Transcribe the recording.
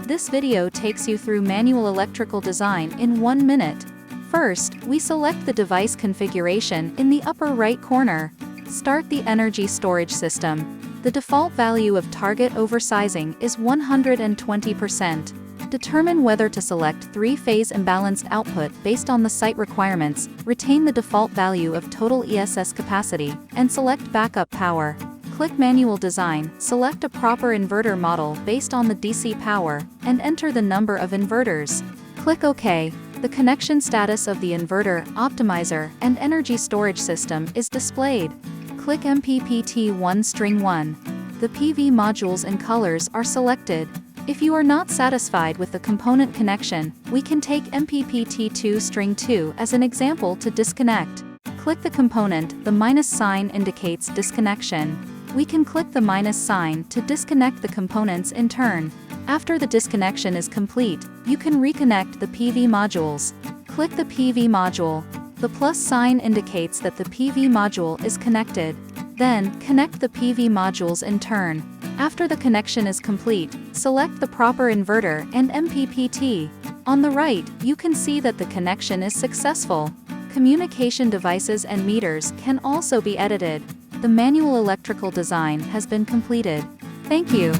This video takes you through manual electrical design in 1 minute. First, we select the device configuration in the upper right corner. Start the energy storage system. The default value of target oversizing is 120%. Determine whether to select 3-phase imbalanced output based on the site requirements, retain the default value of total ESS capacity, and select backup power. Click Manual Design, select a proper inverter model based on the DC power, and enter the number of inverters. Click OK. The connection status of the inverter, optimizer, and energy storage system is displayed. Click MPPT1 String 1. The PV modules and colors are selected. If you are not satisfied with the component connection, we can take MPPT2 String 2 as an example to disconnect. Click the component, the minus sign indicates disconnection. We can click the minus sign to disconnect the components in turn. After the disconnection is complete, you can reconnect the PV modules. Click the PV module. The plus sign indicates that the PV module is connected. Then, connect the PV modules in turn. After the connection is complete, select the proper inverter and MPPT. On the right, you can see that the connection is successful. Communication devices and meters can also be edited. The manual electrical design has been completed. Thank you.